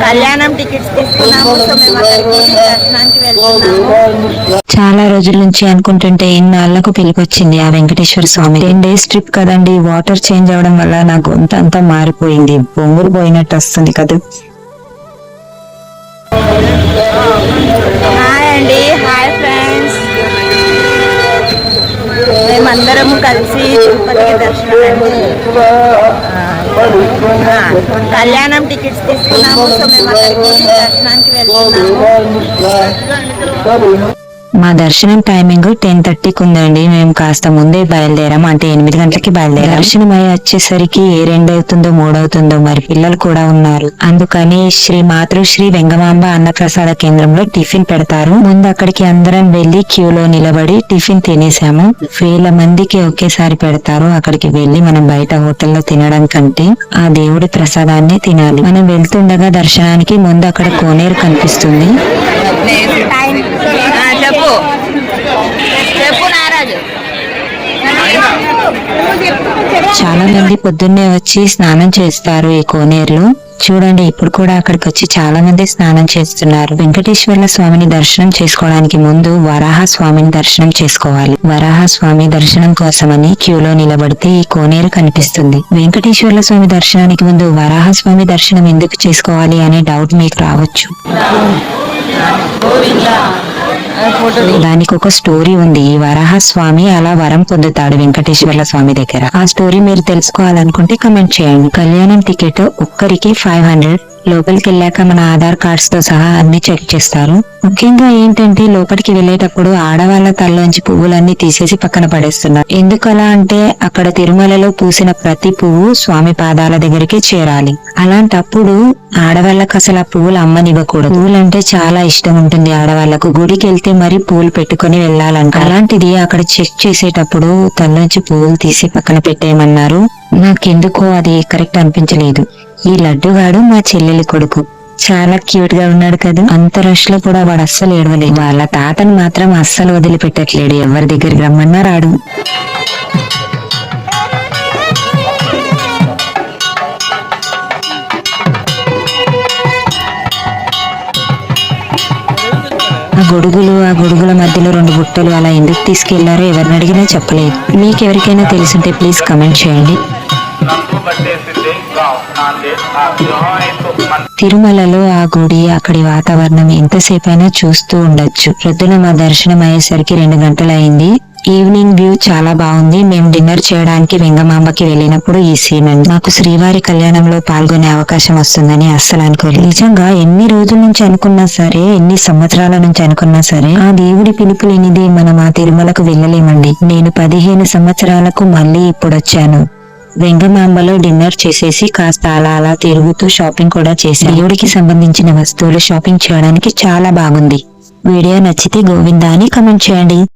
కళ్యాణం టికెట్స్ తీసుకున్నాము. సో మేము అక్కడికి దర్శనానికి వెళ్తున్నాము. చాలా రోజుల నుంచి అనుకుంటుంటే ఇన్నాళ్లకు పిలికొచ్చింది ఆ వెంకటేశ్వర స్వామి. 10 days ట్రిప్ కదండి, వాటర్ చేంజ్ అవడం వల్ల నా గొంతు అంతా మారిపోయింది, బొంగురు పోయినట్టు వస్తుంది కదా. హాయ్ అండి, హాయ్ ఫ్రెండ్స్. మేమందరము కలిసి తిరుపతికి దర్శనానికి కళ్యాణం టికెట్స్ తీసుకున్నాము. సో మేము అక్కడికి దర్శనానికి వెళ్తున్నాము. మా దర్శనం టైమింగ్ 10:30కి ఉందండి. మేము కాస్త ముందే బయలుదేరాం, అంటే 8 గంటలకి బయలుదేరాం. దర్శనం అయ్యి వచ్చేసరికి 2 అవుతుందో 3 అవుతుందో, మరి పిల్లలు కూడా ఉన్నారు. అందుకని శ్రీ మాతృశ్రీ వెంగమాంబ అన్నప్రసాద కేంద్రంలో టిఫిన్ పెడతారు. ముందు అక్కడికి అందరం వెళ్లి క్యూలో నిలబడి టిఫిన్ తినేసాము. వేల మందికి ఒకేసారి పెడతారు. అక్కడికి వెళ్లి మనం బయట హోటల్లో తినడం కంటే ఆ దేవుడి ప్రసాదాన్ని తినాలి. మనం వెళ్తుండగా దర్శనానికి ముందు అక్కడ కోనేరు కనిపిస్తుంది. చాలా మంది పొద్దున్నే వచ్చి స్నానం చేస్తారు ఈ కోనేరులో. చూడండి, ఇప్పుడు కూడా అక్కడికి వచ్చి చాలా మంది స్నానం చేస్తున్నారు. వెంకటేశ్వర్ల స్వామిని దర్శనం చేసుకోవడానికి ముందు వరాహ స్వామిని దర్శనం చేసుకోవాలి. వరాహ స్వామి దర్శనం కోసమని క్యూలో నిలబడితే ఈ కోనేరు కనిపిస్తుంది. వెంకటేశ్వర్ల స్వామి దర్శనానికి ముందు వరాహ స్వామి దర్శనం ఎందుకు చేసుకోవాలి అనే డౌట్ మీకు రావచ్చు. దానికి ఒక స్టోరీ ఉంది. ఈ వరాహ స్వామి అలా వరం పొందుతాడు వెంకటేశ్వర్ల స్వామి దగ్గర. ఆ స్టోరీ మీరు తెలుసుకోవాలనుకుంటే కమెంట్ చేయండి. కళ్యాణం టికెట్ ఒక్కరికి 500. లోపలికి వెళ్ళాక మన ఆధార్ కార్డ్స్ తో సహా అన్ని చెక్ చేస్తారు. ముఖ్యంగా ఏంటంటే లోపలికి వెళ్ళేటప్పుడు ఆడవాళ్ల తల్లోంచి పువ్వులన్నీ తీసేసి పక్కన పడేస్తున్నారు. ఎందుకలా అంటే అక్కడ తిరుమలలో పూసిన ప్రతి పువ్వు స్వామి పాదాల దగ్గరికి చేరాలి. అలాంటప్పుడు ఆడవాళ్ళకు అసలు ఆ పువ్వులు అమ్మనివ్వకూడదు. పువ్వులంటే చాలా ఇష్టం ఉంటుంది ఆడవాళ్లకు. గుడికి వెళ్తే మరి పువ్వులు పెట్టుకుని వెళ్ళాలంట. అలాంటిది అక్కడ చెక్ చేసేటప్పుడు తల్లోంచి పువ్వులు తీసి పక్కన పెట్టేయమన్నారు. నాకెందుకో అది కరెక్ట్ అనిపించలేదు. ఈ లడ్డుగాడు మా చెల్లెలి కొడుకు, చాలా క్యూట్ గా ఉన్నాడు కదా. అంత రష్ లో కూడా వాడు అస్సలు ఏడవలేదు. వాళ్ళ తాతను మాత్రం అస్సలు వదిలిపెట్టట్లేడు. ఎవరి దగ్గరికి రమ్మన్నా రాడు. ఆ గొడుగుల మధ్యలో 2 బుట్టలు అలా ఎందుకు తీసుకెళ్లారో ఎవరిని అడిగినా చెప్పలేదు. మీకెవరికైనా తెలుసుంటే ప్లీజ్ కమెంట్ చేయండి. తిరుమలలో ఆ గుడి, అక్కడి వాతావరణం ఎంతసేపైనా చూస్తూ ఉండొచ్చు. ప్రొద్దున మా దర్శనం అయ్యేసరికి 2 గంటలు అయింది. ఈవినింగ్ వ్యూ చాలా బాగుంది. మేము డిన్నర్ చేయడానికి వెంగమాంబకి వెళ్ళినప్పుడు ఈ సీన్ అండి. నాకు శ్రీవారి కళ్యాణంలో పాల్గొనే అవకాశం వస్తుందని అస్సలు అనుకోలేదు. నిజంగా ఎన్ని రోజుల నుంచి అనుకున్నా సరే, ఎన్ని సంవత్సరాల నుంచి అనుకున్నా సరే, ఆ దేవుడి పిలుపు లేనిది మనం ఆ తిరుమలకు వెళ్ళలేమండి. నేను 15 సంవత్సరాలకు మళ్ళీ ఇప్పుడు వచ్చాను. వెంగమాంబలో డిన్నర్ చేసేసి కాస్త అలా తిరుగుతూ షాపింగ్ కూడా చేశాను. దేవుడికి సంబంధించిన వస్తువులు షాపింగ్ చేయడానికి చాలా బాగుంది. వీడియో నచ్చితే గోవిందా అని కమెంట్ చేయండి.